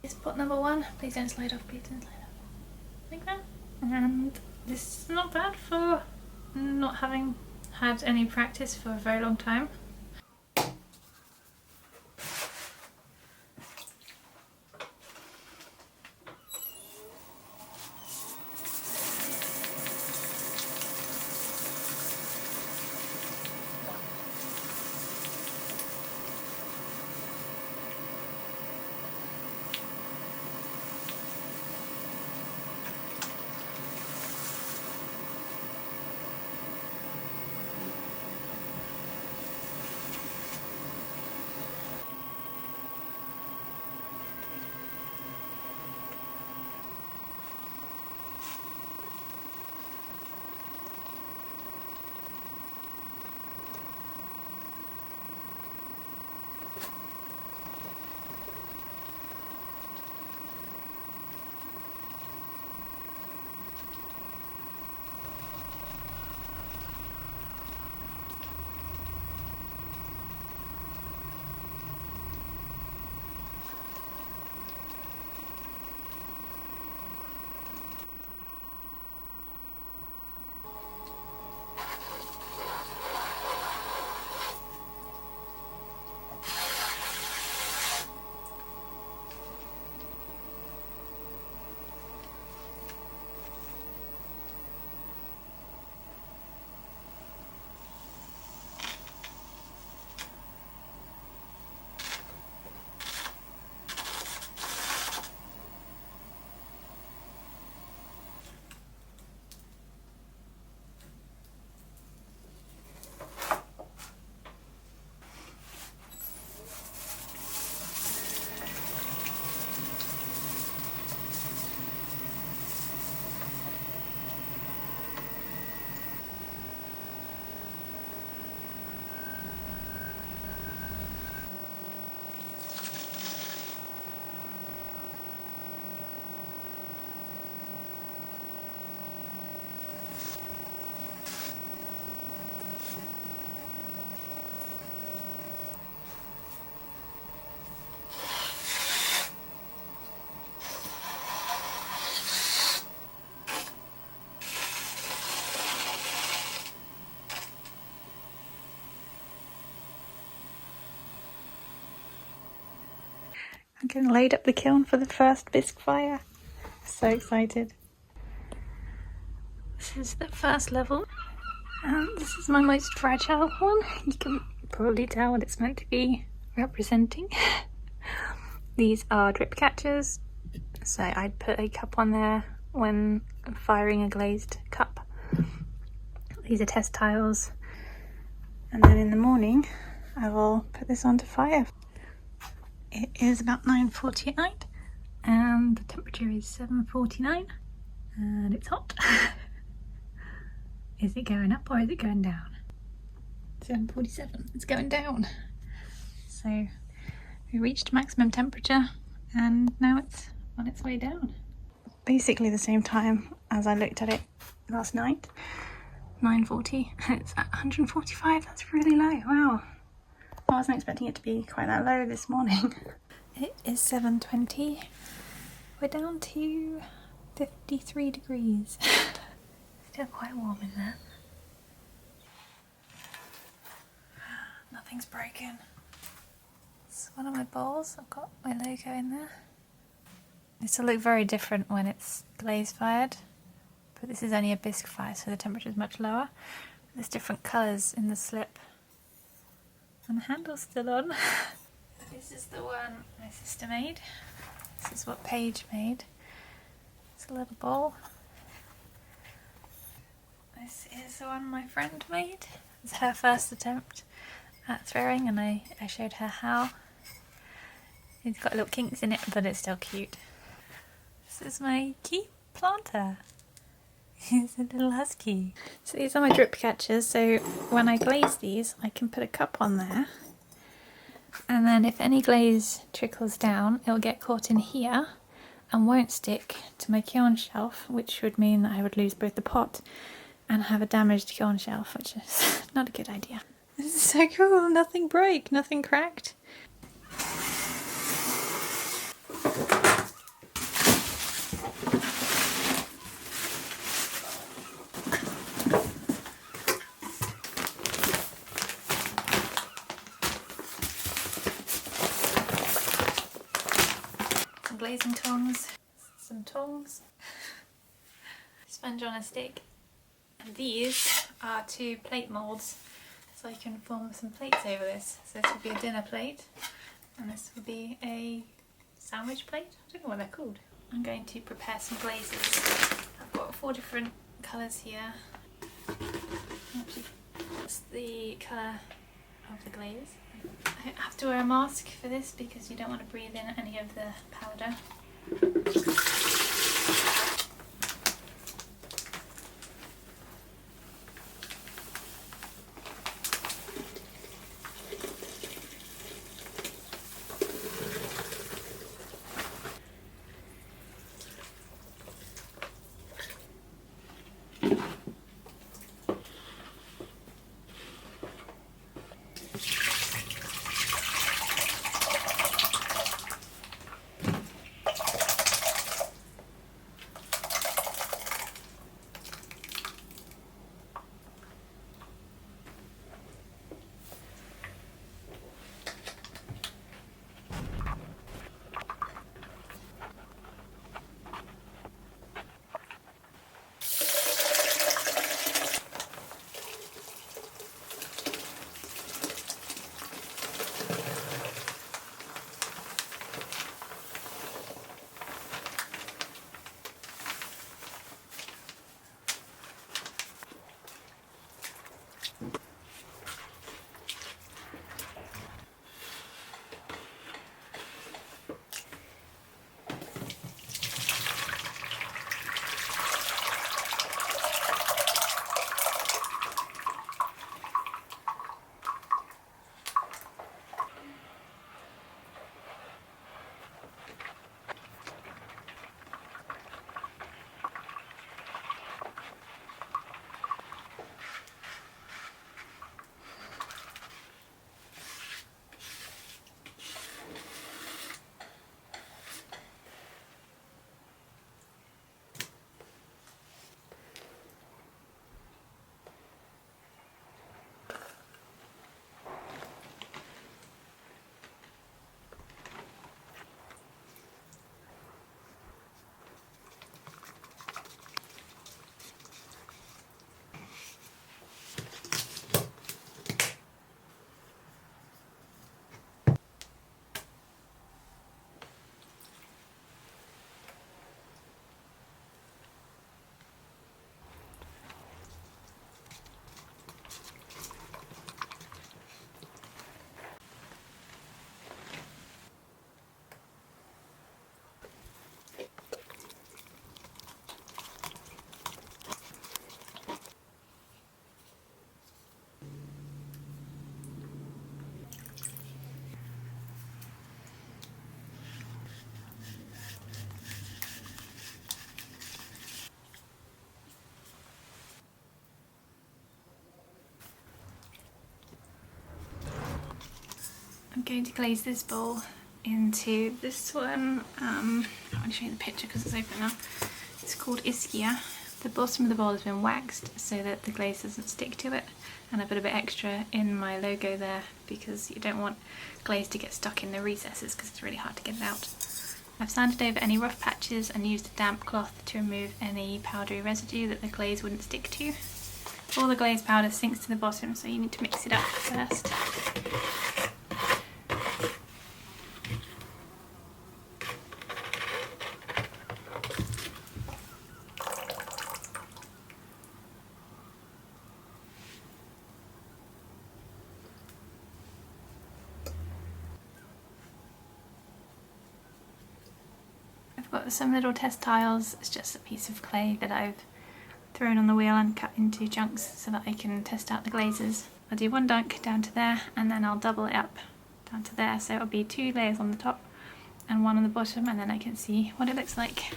It's pot number 1. Please don't slide off, please don't slide off. Like that. And this is not bad for not having had any practice for a very long time. I'm getting laid up the kiln for the first bisque fire. So excited. This is the first level, and this is my most fragile one. You can probably tell what it's meant to be representing. These are drip catchers, so I'd put a cup on there when firing a glazed cup. These are test tiles, and then in the morning I will put this onto fire. It is about 9:40 at night and the temperature is 7:49 and it's hot. Is it going up or is it going down? 7:47, it's going down. So we reached maximum temperature and now it's on its way down. Basically the same time as I looked at it last night, 9:40, it's at 145, that's really low, wow. I wasn't expecting it to be quite that low this morning. It is 7:20. We're down to 53 degrees. Still quite warm in there. Nothing's broken. It's one of my bowls. I've got my logo in there. This will look very different when it's glaze fired, but this is only a bisque fire, so the temperature is much lower. There's different colours in the slip. And the handle's still on. This is the one my sister made. This is what Paige made. It's a little bowl. This is the one my friend made. It's her first attempt at throwing and I showed her how. It's got little kinks in it, but it's still cute. This is my key planter. He's a little husky. So these are my drip catchers, so when I glaze these I can put a cup on there, and then if any glaze trickles down it'll get caught in here and won't stick to my kiln shelf, which would mean that I would lose both the pot and have a damaged kiln shelf, which is not a good idea. This is so cool, nothing broke, nothing cracked. Some glazing tongs, some tongs, sponge on a stick, and these are 2 plate moulds, so I can form some plates over this. So this would be a dinner plate, and this would be a sandwich plate. I don't know what they're called. I'm going to prepare some glazes. I've got 4 different colours here. That's the colour of the glaze. I have to wear a mask for this because you don't want to breathe in any of the powder. I'm going to glaze this bowl into this one. I'm going to show you the picture because it's open now. It's called Ischia. The bottom of the bowl has been waxed so that the glaze doesn't stick to it, and I put a bit extra in my logo there because you don't want glaze to get stuck in the recesses because it's really hard to get it out. I've sanded over any rough patches and used a damp cloth to remove any powdery residue that the glaze wouldn't stick to. All the glaze powder sinks to the bottom, so you need to mix it up first. I've got some little test tiles. It's just a piece of clay that I've thrown on the wheel and cut into chunks so that I can test out the glazes. I'll do one dunk down to there and then I'll double it up down to there, so it'll be 2 layers on the top and 1 on the bottom, and then I can see what it looks like.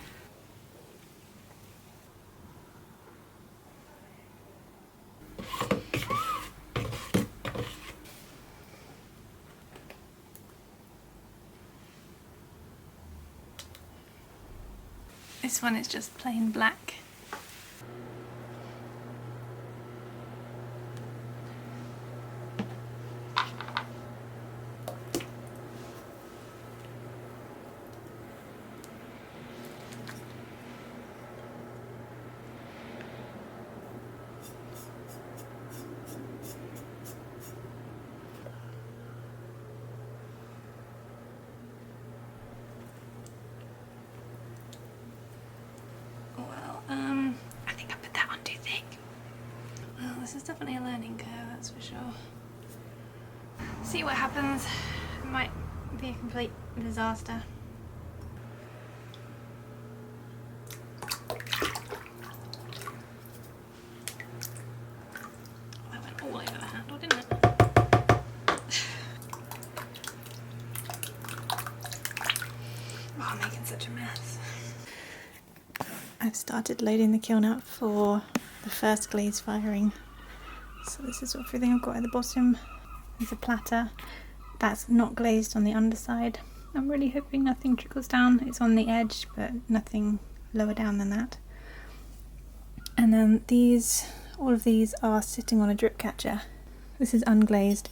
This one is just plain black. I think I put that on too thick. Well, this is definitely a learning curve, that's for sure. See what happens. It might be a complete disaster. That went all over the handle, didn't it? Oh, I'm making such a mess. I've started loading the kiln up for the first glaze firing. So this is everything I've got at the bottom. There's a platter that's not glazed on the underside. I'm really hoping nothing trickles down. It's on the edge, but nothing lower down than that. And then all of these are sitting on a drip catcher. This is unglazed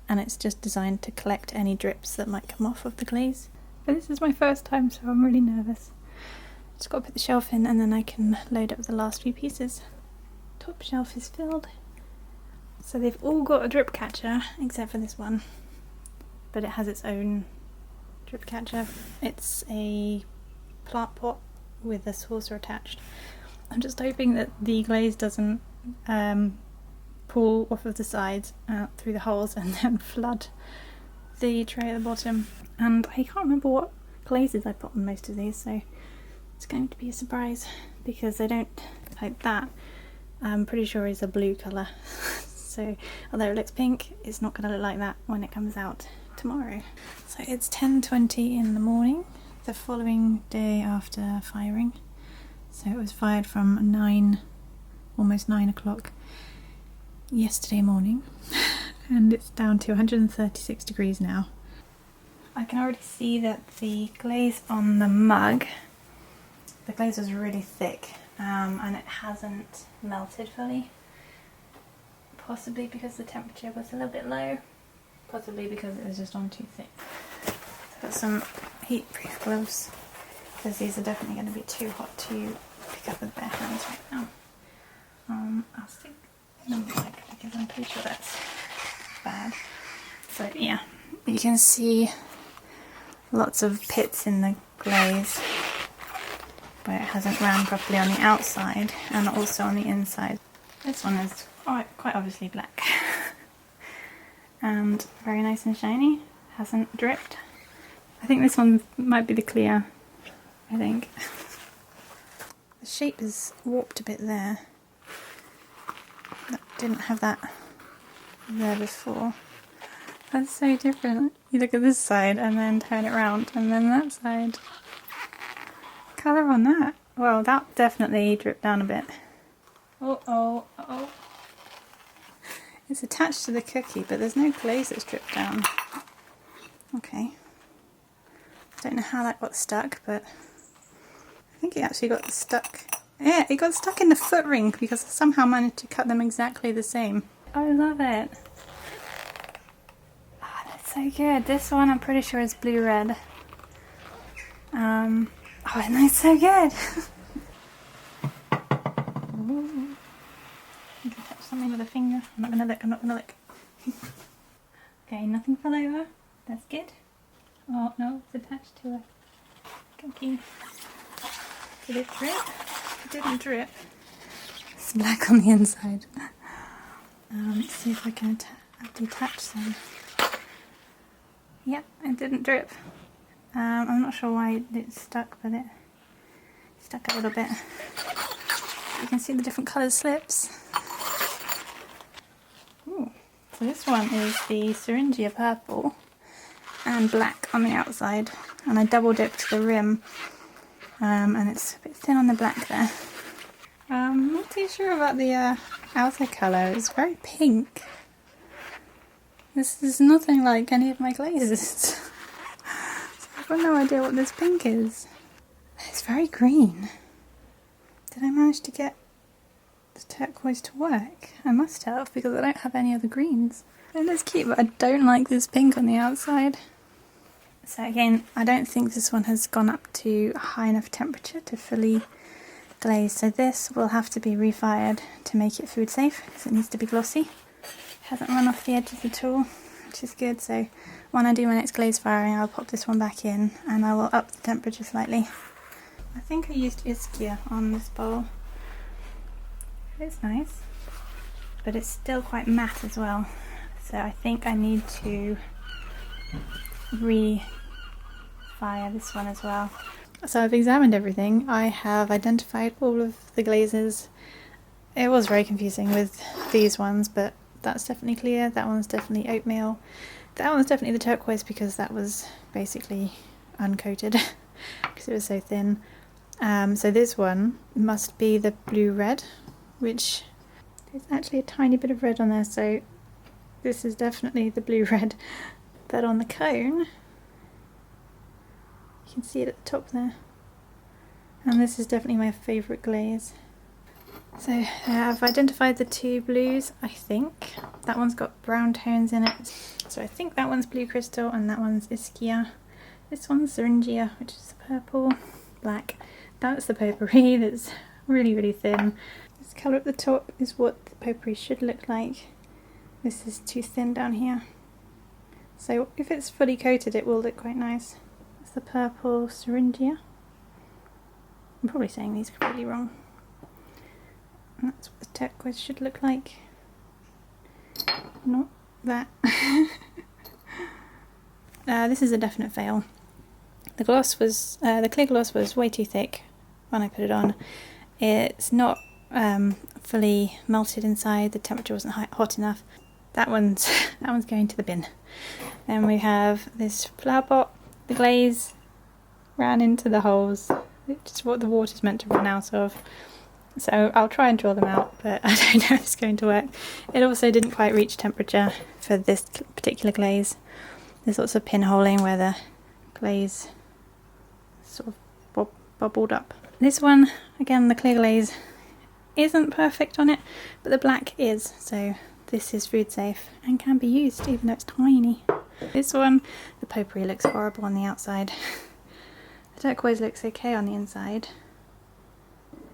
and it's just designed to collect any drips that might come off of the glaze. But this is my first time, so I'm really nervous. Just got to put the shelf in and then I can load up the last few pieces. Top shelf is filled. So they've all got a drip catcher except for this one, but it has its own drip catcher. It's a plant pot with a saucer attached. I'm just hoping that the glaze doesn't pull off of the sides out through the holes and then flood the tray at the bottom. And I can't remember what glazes I put on most of these, so it's going to be a surprise because they don't, like that, I'm pretty sure is a blue colour. So although it looks pink, it's not going to look like that when it comes out tomorrow. So it's 10:20 in the morning, the following day after firing. So it was fired from almost 9 o'clock yesterday morning, and it's down to 136 degrees now. I can already see that the glaze on the mug, the glaze was really thick and it hasn't melted fully. Possibly because the temperature was a little bit low, possibly because it was just on too thick. I've got some heat-proof gloves because these are definitely going to be too hot to pick up with bare hands right now. I'll stick them in the bag because I'm pretty sure that's bad. So yeah, you can see lots of pits in the glaze where it hasn't ran properly on the outside and also on the inside. This one is quite obviously black and very nice and shiny, hasn't dripped. I think this one might be the clear, I think. The shape is warped a bit there. That didn't have that there before. That's so different. You look at this side and then turn it around and then that side. Colour on that. Well, that definitely dripped down a bit. Oh. It's attached to the cookie, but there's no glaze that's dripped down. Okay. Don't know how that got stuck, but I think it actually got stuck. Yeah, it got stuck in the foot ring because I somehow managed to cut them exactly the same. I love it. Oh, that's so good. This one I'm pretty sure is blue-red. Oh, and that's so good. You can touch something with a finger. I'm not gonna look. Okay, nothing fell over. That's good. Oh no, it's attached to a cookie. Did it drip? It didn't drip. It's black on the inside. Let's see if I can detach some. Yep, it didn't drip. I'm not sure why it's stuck, but it stuck a little bit. you can see the different coloured slips. Ooh. So this one is the syringia purple and black on the outside, and I double dipped the rim, and it's a bit thin on the black there. I'm not too sure about the outer colour. It's very pink. This is nothing like any of my glazes. So I've got no idea what this pink is. It's very green. Did I manage to get the turquoise to work? I must have, because I don't have any other greens. It looks cute, but I don't like this pink on the outside. So again, I don't think this one has gone up to a high enough temperature to fully glaze. So this will have to be refired to make it food safe, because it needs to be glossy. It hasn't run off the edges at all, which is good. So when I do my next glaze firing, I'll pop this one back in and I will up the temperature slightly. I think I used Ischia on this bowl. It's nice, but it's still quite matte as well. So I think I need to refire this one as well. So I've examined everything. I have identified all of the glazes. It was very confusing with these ones, but that's definitely clear. That one's definitely oatmeal. That one's definitely the turquoise, because that was basically uncoated because it was so thin. So this one must be the blue-red, which there's actually a tiny bit of red on there, so this is definitely the blue-red. But on the cone, you can see it at the top there. And this is definitely my favourite glaze. So I've identified the two blues, I think. That one's got brown tones in it. So I think that one's blue crystal and that one's Ischia. This one's syringia, which is the purple, black. That's the pottery that's really, really thin. This colour at the top is what the pottery should look like. This is too thin down here. So if it's fully coated, it will look quite nice. That's the purple syringia. I'm probably saying these completely wrong. And that's what the turquoise should look like. Not that. This is a definite fail. The gloss was, the clear gloss was way too thick when I put it on. It's not fully melted inside. The temperature wasn't hot enough. That one's going to the bin. Then we have this flower pot. The glaze ran into the holes, which is what the water's meant to run out of. So I'll try and draw them out, but I don't know if it's going to work. It also didn't quite reach temperature for this particular glaze. There's lots of pinholing where the glaze sort of bubbled up. This one, again, the clear glaze isn't perfect on it, but the black is, so this is food safe and can be used even though it's tiny. This one, the potpourri looks horrible on the outside. The turquoise looks okay on the inside.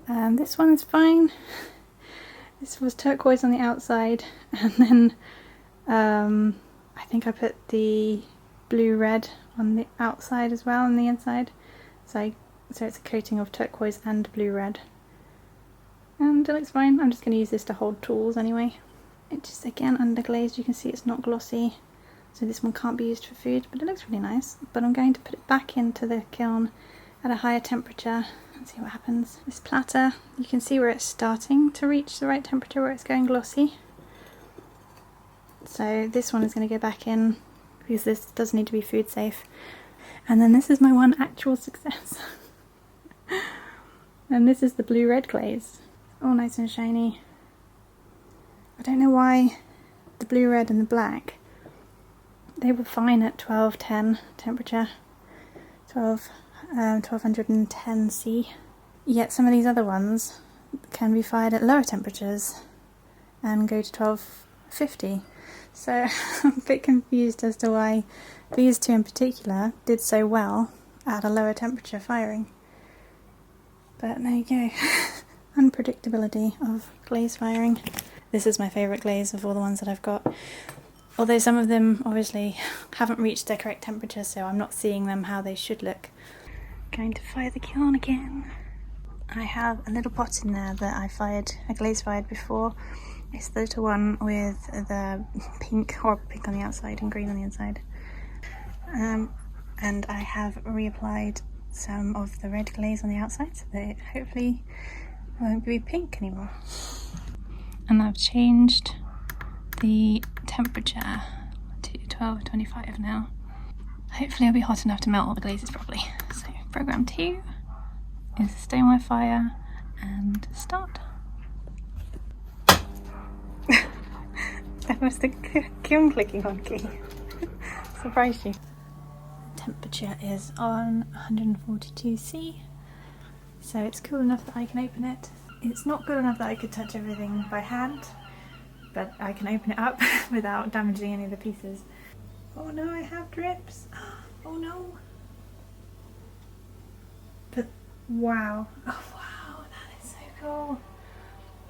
This one's fine. This was turquoise on the outside, and then I think I put the blue-red on the outside as well, on the inside. So it's a coating of turquoise and blue-red. And it looks fine. I'm just going to use this to hold tools anyway. It just, again, underglazed. You can see it's not glossy, so this one can't be used for food, but it looks really nice. But I'm going to put it back into the kiln at a higher temperature and see what happens. This platter, you can see where it's starting to reach the right temperature, where it's going glossy. So this one is going to go back in because this does need to be food safe. And then this is my one actual success. And this is the blue-red glaze. All nice and shiny. I don't know why the blue-red and the black, they were fine at 1210 temperature, 1210 C. Yet some of these other ones can be fired at lower temperatures and go to 1250. So I'm a bit confused as to why these two in particular did so well at a lower temperature firing. But there you go. Unpredictability of glaze firing. This is my favourite glaze of all the ones that I've got. Although some of them obviously haven't reached their correct temperature, so I'm not seeing them how they should look. Going to fire the kiln again. I have a little pot in there that I glaze fired before. It's the little one with the pink on the outside and green on the inside. And I have reapplied some of the red glaze on the outside so that it hopefully won't be pink anymore. And I've changed the temperature to 1225 now. Hopefully it'll be hot enough to melt all the glazes properly. So program 2 is stoneware fire and start. That was the kiln clicking on key. Surprised you. Temperature is on 142°C, so it's cool enough that I can open it. It's not good enough that I could touch everything by hand, but I can open it up without damaging any of the pieces. Oh no, I have drips. Oh no. But wow. Oh wow, that is so cool.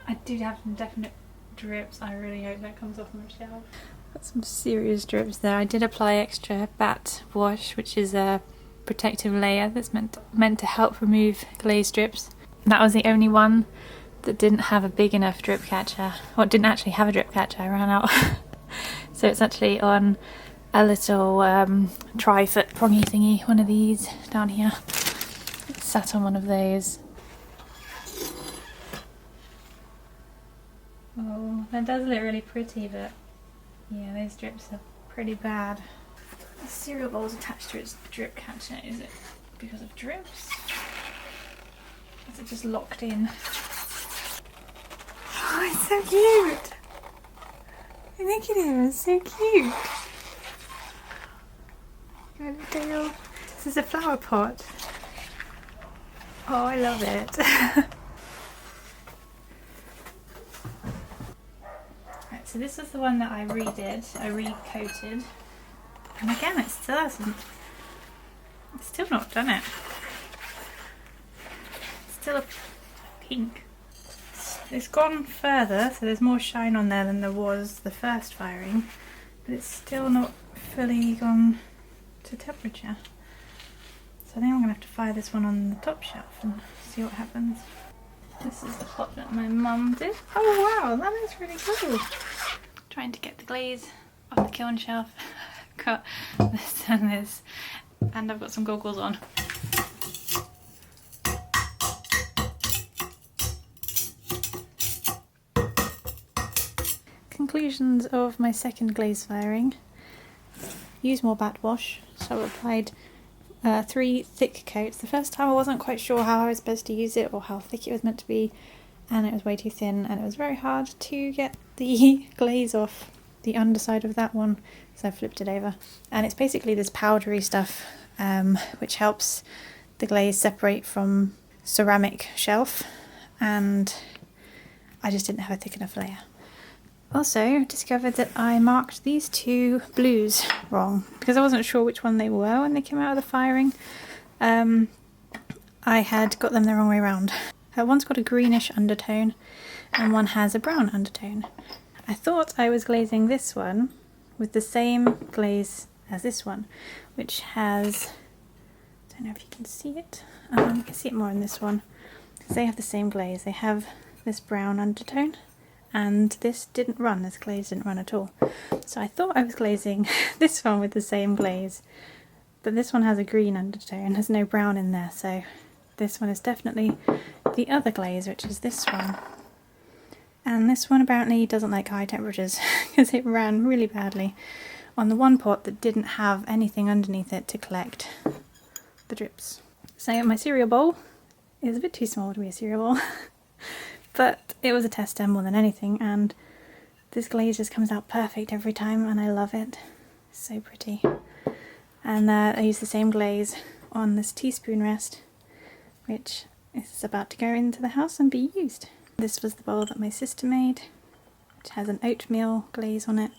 I do have some definite drips. I really hope that comes off my shelf. Got some serious drips there. I did apply extra bat wash, which is a protective layer that's meant to help remove glaze drips. That was the only one that didn't have a big enough drip catcher. Well, it didn't actually have a drip catcher, I ran out. So it's actually on a little tri-foot prongy thingy, one of these down here. It's sat on one of those. Oh, that does look really pretty, but yeah, those drips are pretty bad. The cereal bowl is attached to its drip catcher. Is it because of drips? Is it just locked in? Oh, it's so cute! Look at him, it's so cute! This is a flower pot. Oh, I love it. Right, so this was the one that I redid. I recoated. And again, it still hasn't. It's still not done it. It's still a pink. It's gone further, so there's more shine on there than there was the first firing, but it's still not fully gone to temperature. So I think I'm going to have to fire this one on the top shelf and see what happens. This is the pot that my mum did. Oh wow, that is really cool. Trying to get the glaze off the kiln shelf. Got this and this, and I've got some goggles on. Conclusions of my second glaze firing. Use more bat wash, so I applied 3 thick coats. The first time I wasn't quite sure how I was supposed to use it or how thick it was meant to be, and it was way too thin, and it was very hard to get the glaze off the underside of that one, so I flipped it over. And it's basically this powdery stuff which helps the glaze separate from ceramic shelf, and I just didn't have a thick enough layer. Also discovered that I marked these 2 blues wrong because I wasn't sure which one they were when they came out of the firing. I had got them the wrong way around. One's got a greenish undertone and one has a brown undertone. I thought I was glazing this one with the same glaze as this one, which has, I don't know if you can see it, you can see it more in this one. They have the same glaze, they have this brown undertone, and this didn't run, this glaze didn't run at all. So I thought I was glazing this one with the same glaze, but this one has a green undertone, there's no brown in there, so this one is definitely the other glaze, which is this one. And this one apparently doesn't like high temperatures because it ran really badly on the one pot that didn't have anything underneath it to collect the drips. So my cereal bowl is a bit too small to be a cereal bowl, but it was a tester more than anything, and this glaze just comes out perfect every time and I love it. It's so pretty. And I use the same glaze on this teaspoon rest, which is about to go into the house and be used. This was the bowl that my sister made, which has an oatmeal glaze on it.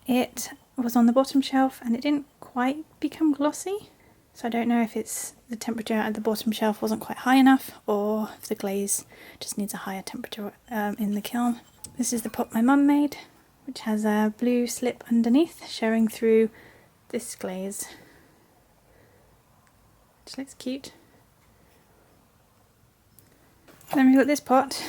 It was on the bottom shelf and it didn't quite become glossy, so I don't know if it's the temperature at the bottom shelf wasn't quite high enough or if the glaze just needs a higher temperature in the kiln. This is the pot my mum made, which has a blue slip underneath showing through this glaze, which looks cute. Then we've got this pot,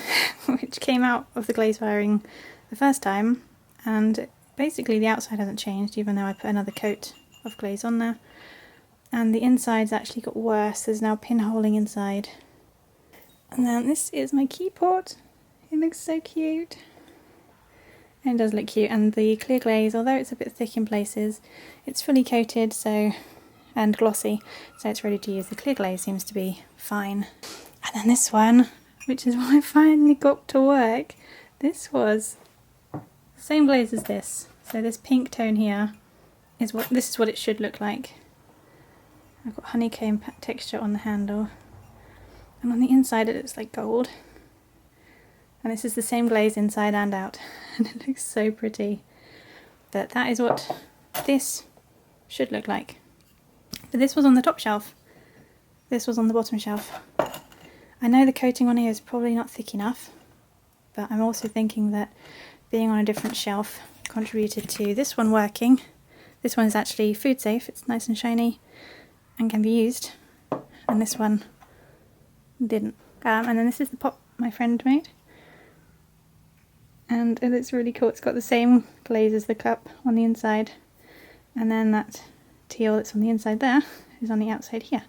which came out of the glaze firing the first time, and basically the outside hasn't changed even though I put another coat of glaze on there. And the inside's actually got worse, there's now pinholing inside. And then this is my key pot. It looks so cute. And it does look cute, and the clear glaze, although it's a bit thick in places, it's fully coated and glossy, so it's ready to use. The clear glaze seems to be fine. And then this one, which is what I finally got to work, this was the same glaze as this. So this pink tone here is what it should look like. I've got honeycomb texture on the handle, and on the inside it looks like gold. And this is the same glaze inside and out, and it looks so pretty. But that is what this should look like. But this was on the top shelf. This was on the bottom shelf. I know the coating on here is probably not thick enough, but I'm also thinking that being on a different shelf contributed to this one working. This one is actually food safe, it's nice and shiny and can be used, and this one didn't. And then this is the pot my friend made, and it looks really cool. It's got the same glaze as the cup on the inside, and then that teal that's on the inside there is on the outside here.